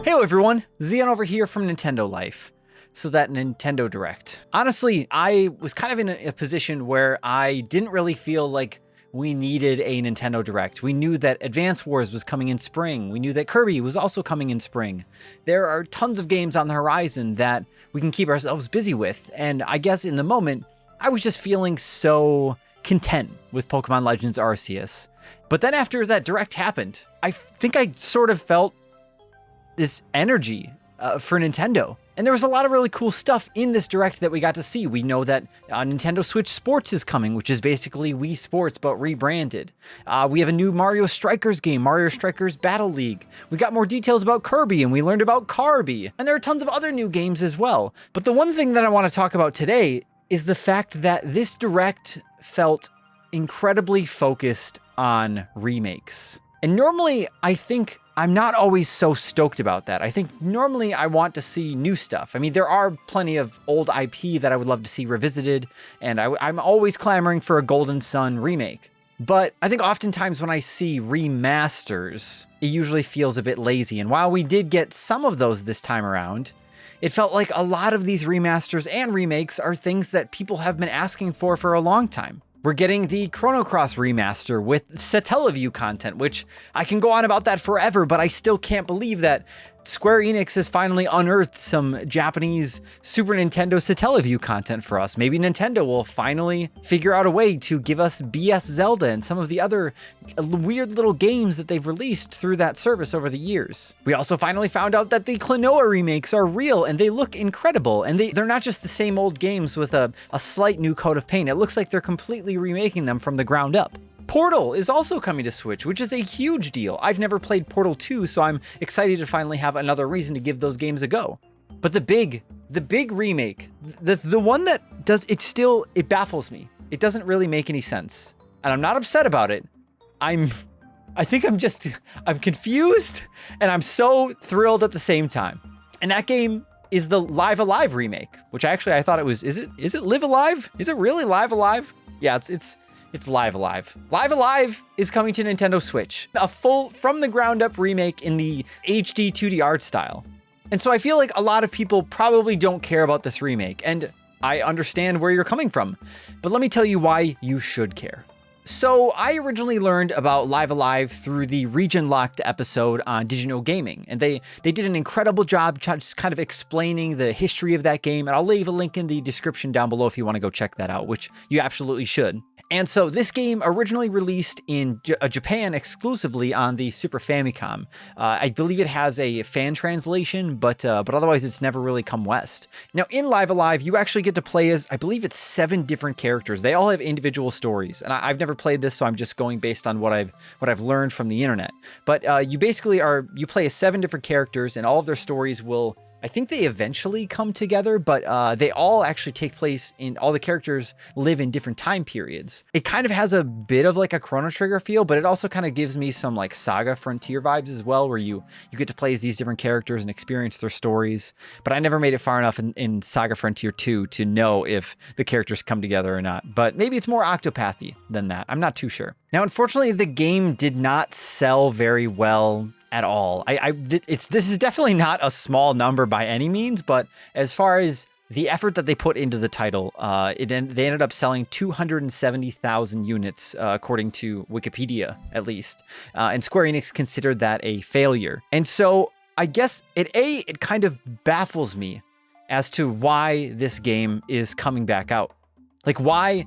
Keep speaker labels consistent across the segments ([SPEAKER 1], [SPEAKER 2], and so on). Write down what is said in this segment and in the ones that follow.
[SPEAKER 1] Hey everyone, Zion over here from Nintendo Life. So that Nintendo Direct. Honestly, I was kind of in a position where I didn't really feel like we needed a Nintendo Direct. We knew that Advance Wars was coming in spring. We knew that Kirby was also coming in spring. There are tons of games on the horizon that we can keep ourselves busy with. And I guess in the moment, I was just feeling so content with Pokemon Legends Arceus. But then after that Direct happened, I think I sort of felt this energy for Nintendo. And there was a lot of really cool stuff in this Direct that we got to see. We know that Nintendo Switch Sports is coming, which is basically Wii Sports, but rebranded. We have a new Mario Strikers game, Mario Strikers Battle League. We got more details about Kirby, and we learned about Carby. And there are tons of other new games as well. But the one thing that I want to talk about today is the fact that this Direct felt incredibly focused on remakes. And normally, I think I'm not always so stoked about that. I think normally I want to see new stuff. I mean, there are plenty of old IP that I would love to see revisited, and I'm always clamoring for a Golden Sun remake. But I think oftentimes when I see remasters, it usually feels a bit lazy. And while we did get some of those this time around, it felt like a lot of these remasters and remakes are things that people have been asking for a long time. We're getting the Chrono Cross remaster with Satellaview content, which I can go on about that forever, but I still can't believe that Square Enix has finally unearthed some Japanese Super Nintendo Satellaview content for us. Maybe Nintendo will finally figure out a way to give us BS Zelda and some of the other weird little games that they've released through that service over the years. We also finally found out that the Klonoa remakes are real and they look incredible. And they're not just the same old games with a slight new coat of paint. It looks like they're completely remaking them from the ground up. Portal is also coming to Switch, which is a huge deal. I've never played Portal 2, so I'm excited to finally have another reason to give those games a go. But the big remake, the one that does, it baffles me. It doesn't really make any sense. And I'm not upset about it. I'm confused and I'm so thrilled at the same time. And that game is the LiveALive Remake, which I thought it was, is it LiveALive? Is it really LiveALive? Yeah, it's LiveALive. LiveALive is coming to Nintendo Switch, a full from the ground up remake in the HD 2D art style. And so I feel like a lot of people probably don't care about this remake, and I understand where you're coming from, but let me tell you why you should care. So I originally learned about LiveALive through the Region Locked episode on Did You Know Gaming, and they did an incredible job just kind of explaining the history of that game, and I'll leave a link in the description down below if you want to go check that out, which you absolutely should. And so this game originally released in Japan exclusively on the Super Famicom. I believe it has a fan translation, but otherwise it's never really come west. Now in LiveALive, you actually get to play as, I believe it's 7 different characters. They all have individual stories, and I've never played this, so I'm just going based on what I've learned from the internet. But you basically you play as 7 different characters, and all of their stories will, I think they eventually come together, but they all actually take place all the characters live in different time periods. It kind of has a bit of like a Chrono Trigger feel, but it also kind of gives me some like Saga Frontier vibes as well, where you get to play as these different characters and experience their stories. But I never made it far enough in Saga Frontier 2 to know if the characters come together or not. But maybe it's more Octopathy than that. I'm not too sure. Now, unfortunately, the game did not sell very well at all. This is definitely not a small number by any means, but as far as the effort that they put into the title, they ended up selling 270,000 units, according to Wikipedia, at least. And Square Enix considered that a failure. And so I guess it kind of baffles me as to why this game is coming back out. Like, why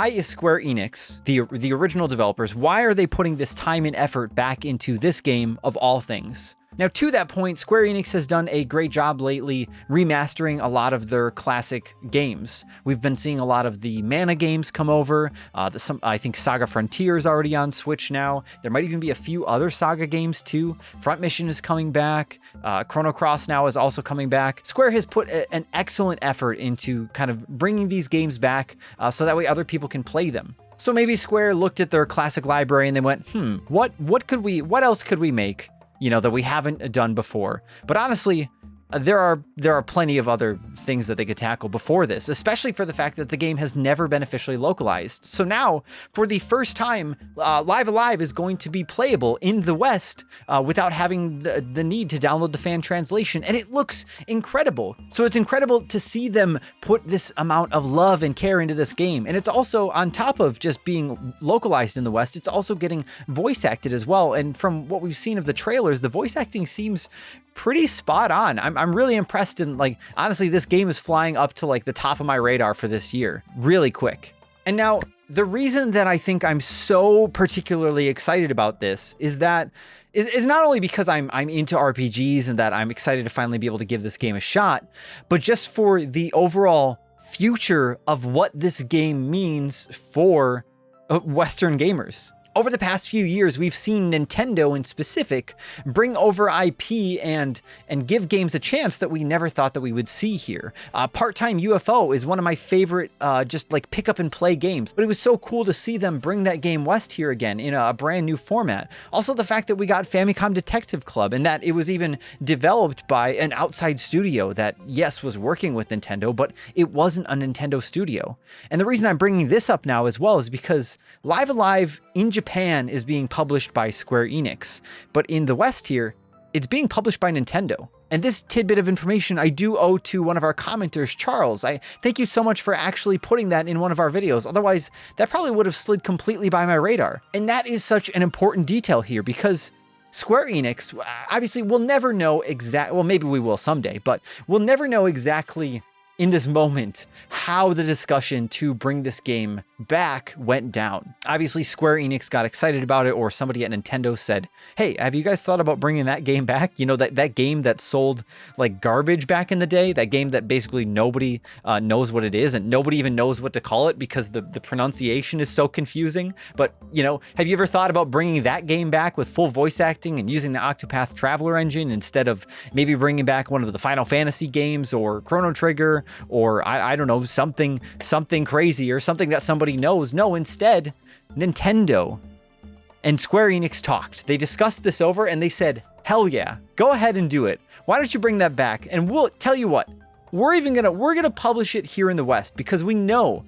[SPEAKER 1] is Square Enix, the original developers, why are they putting this time and effort back into this game of all things? Now, to that point, Square Enix has done a great job lately remastering a lot of their classic games. We've been seeing a lot of the Mana games come over. I think Saga Frontier is already on Switch now. There might even be a few other Saga games too. Front Mission is coming back. Chrono Cross now is also coming back. Square has put an excellent effort into kind of bringing these games back so that way other people can play them. So maybe Square looked at their classic library and they went, what else could we make, that we haven't done before? But honestly, there are plenty of other things that they could tackle before this, especially for the fact that the game has never been officially localized. So now, for the first time, LiveALive is going to be playable in the West without having the need to download the fan translation, and it looks incredible. So it's incredible to see them put this amount of love and care into this game, and it's also, on top of just being localized in the West, it's also getting voice acted as well. And from what we've seen of the trailers, the voice acting seems pretty spot on. I'm really impressed, and like, honestly, this game is flying up to like the top of my radar for this year really quick. And now the reason that I think I'm so particularly excited about this is that is not only because I'm into RPGs and that I'm excited to finally be able to give this game a shot, but just for the overall future of what this game means for Western gamers. Over the past few years, we've seen Nintendo in specific bring over IP and give games a chance that we never thought that we would see here. Part-Time UFO is one of my favorite just like pick up and play games, but it was so cool to see them bring that game west here again in a brand new format. Also, the fact that we got Famicom Detective Club and that it was even developed by an outside studio that, yes, was working with Nintendo, but it wasn't a Nintendo studio. And the reason I'm bringing this up now as well is because LiveALive in Japan is being published by Square Enix, but in the West here, it's being published by Nintendo. And this tidbit of information I do owe to one of our commenters, Charles. I thank you so much for actually putting that in one of our videos. Otherwise, that probably would have slid completely by my radar. And that is such an important detail here because Square Enix, obviously, we'll never know well, maybe we will someday, but we'll never know exactly in this moment how the discussion to bring this game back went down. Obviously, Square Enix got excited about it, or somebody at Nintendo said, hey, have you guys thought about bringing that game back? You know, that game that sold like garbage back in the day, that game that basically nobody knows what it is and nobody even knows what to call it because the pronunciation is so confusing. But, you know, have you ever thought about bringing that game back with full voice acting and using the Octopath Traveler engine instead of maybe bringing back one of the Final Fantasy games or Chrono Trigger or I don't know, something crazy or something that somebody knows? No, instead, Nintendo and Square Enix talked. They discussed this over and they said, hell yeah, go ahead and do it. Why don't you bring that back? And we'll tell you what, we're gonna publish it here in the West because we know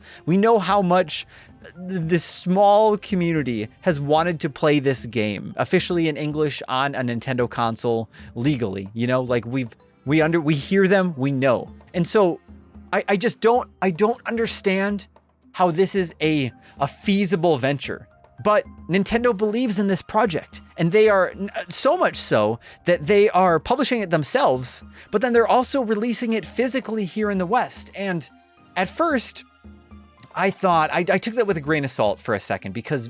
[SPEAKER 1] how much this small community has wanted to play this game officially in English on a Nintendo console legally. You know, like we hear them, we know. And so I don't understand how this is a feasible venture, but Nintendo believes in this project, and they are so much so that they are publishing it themselves, but then they're also releasing it physically here in the West. And at first, I thought, I took that with a grain of salt for a second because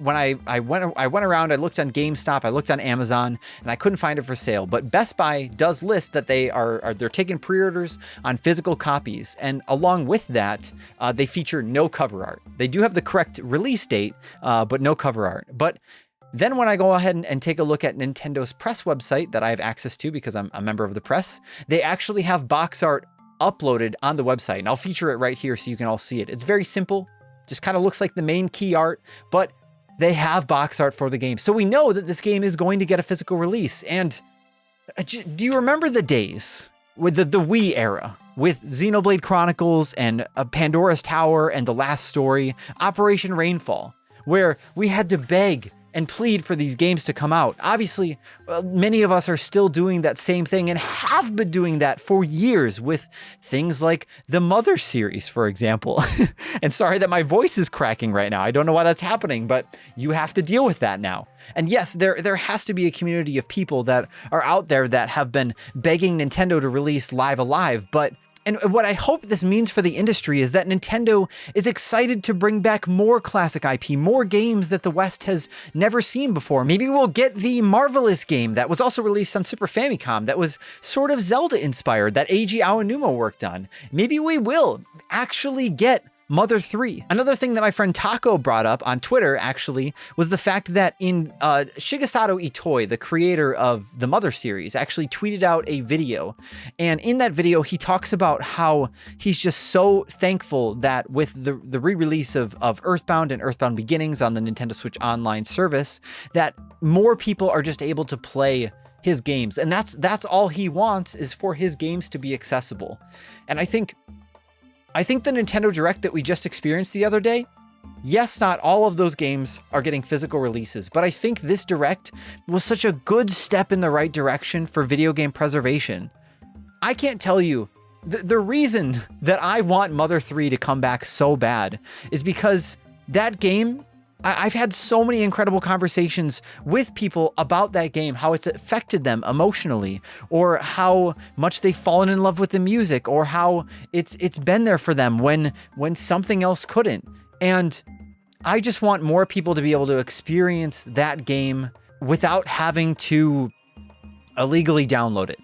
[SPEAKER 1] when I went around, I looked on GameStop, I looked on Amazon, and I couldn't find it for sale. But Best Buy does list that they're taking pre-orders on physical copies, and along with that, they feature no cover art. They do have the correct release date, but no cover art. But then when I go ahead and take a look at Nintendo's press website that I have access to because I'm a member of the press, they actually have box art uploaded on the website, and I'll feature it right here so you can all see it. It's very simple, just kind of looks like the main key art, but they have box art for the game. So we know that this game is going to get a physical release. And do you remember the days with the Wii era with Xenoblade Chronicles and Pandora's Tower and The Last Story, Operation Rainfall, where we had to beg and plead for these games to come out? Obviously, many of us are still doing that same thing and have been doing that for years with things like the Mother series, for example. And sorry that my voice is cracking right now. I don't know why that's happening, but you have to deal with that now. And yes, there has to be a community of people that are out there that have been begging Nintendo to release LiveALive, but and what I hope this means for the industry is that Nintendo is excited to bring back more classic IP, more games that the West has never seen before. Maybe we'll get the Marvelous game that was also released on Super Famicom that was sort of Zelda-inspired, that Eiji Aonuma worked on. Maybe we will actually get Mother 3. Another thing that my friend Taco brought up on Twitter, actually, was the fact that Shigesato Itoi, the creator of the Mother series, actually tweeted out a video. And in that video, he talks about how he's just so thankful that with the re-release of Earthbound and Earthbound Beginnings on the Nintendo Switch Online service, that more people are just able to play his games. And that's all he wants, is for his games to be accessible. And I think the Nintendo Direct that we just experienced the other day, yes, not all of those games are getting physical releases, but I think this Direct was such a good step in the right direction for video game preservation. I can't tell you, the reason that I want Mother 3 to come back so bad is because that game, I've had so many incredible conversations with people about that game, how it's affected them emotionally, or how much they've fallen in love with the music, or how it's been there for them when something else couldn't. And I just want more people to be able to experience that game without having to illegally download it.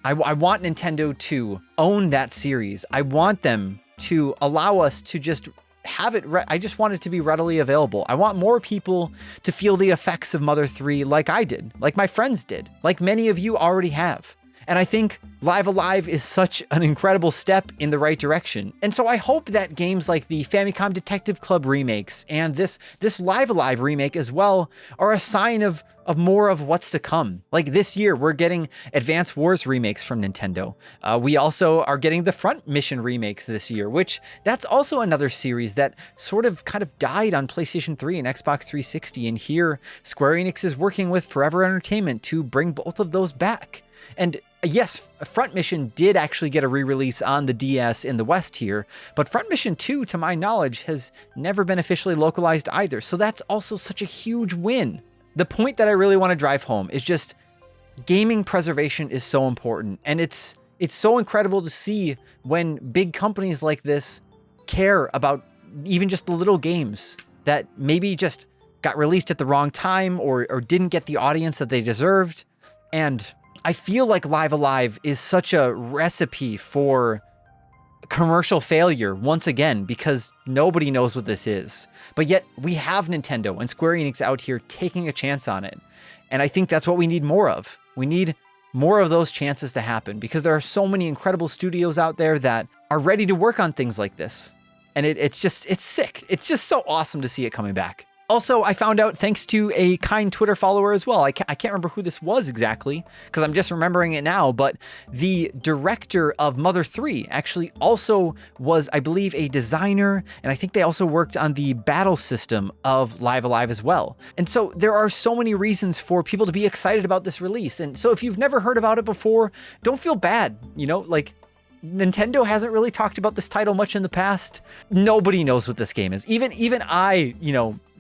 [SPEAKER 1] I want Nintendo to own that series. I want them to allow us to just have it. I just want it to be readily available. I want more people to feel the effects of Mother 3 like I did, like my friends did, like many of you already have. And I think LiveALive is such an incredible step in the right direction. And so I hope that games like the Famicom Detective Club remakes and this LiveALive remake as well are a sign of more of what's to come. Like this year, we're getting Advance Wars remakes from Nintendo. We also are getting the Front Mission remakes this year, which that's also another series that sort of kind of died on PlayStation 3 and Xbox 360. And here, Square Enix is working with Forever Entertainment to bring both of those back. And yes, Front Mission did actually get a re-release on the DS in the West here, but Front Mission 2, to my knowledge, has never been officially localized either. So that's also such a huge win. The point that I really want to drive home is just gaming preservation is so important. And it's so incredible to see when big companies like this care about even just the little games that maybe just got released at the wrong time or didn't get the audience that they deserved. And I feel like LiveALive is such a recipe for commercial failure once again, because nobody knows what this is. But yet we have Nintendo and Square Enix out here taking a chance on it. And I think that's what we need more of. We need more of those chances to happen, because there are so many incredible studios out there that are ready to work on things like this. And it's sick. It's just so awesome to see it coming back. Also, I found out, thanks to a kind Twitter follower as well, I can't remember who this was exactly, because I'm just remembering it now, but the director of Mother 3 actually also was, I believe, a designer, and I think they also worked on the battle system of LiveALive as well. And so there are so many reasons for people to be excited about this release. And so if you've never heard about it before, don't feel bad, like, Nintendo hasn't really talked about this title much in the past. Nobody knows what this game is. Even I,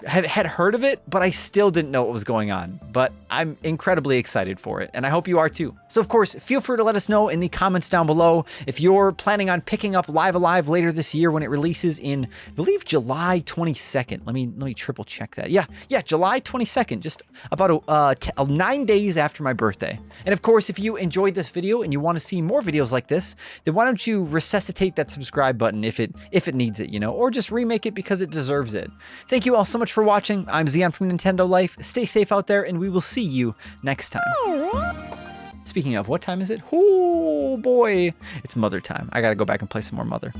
[SPEAKER 1] had heard of it, but I still didn't know what was going on. But I'm incredibly excited for it, and I hope you are too. So of course, feel free to let us know in the comments down below if you're planning on picking up LiveALive later this year when it releases in, I believe, July 22nd. Let me triple check that. Yeah, July 22nd, just about 9 days after my birthday. And of course, if you enjoyed this video and you want to see more videos like this, then why don't you resuscitate that subscribe button if it needs it, or just remake it because it deserves it. Thank you all so much for watching. I'm Zion from Nintendo Life. Stay safe out there, and we will see you next time. Speaking of, what time is it? Oh boy, it's Mother time. I gotta go back and play some more Mother.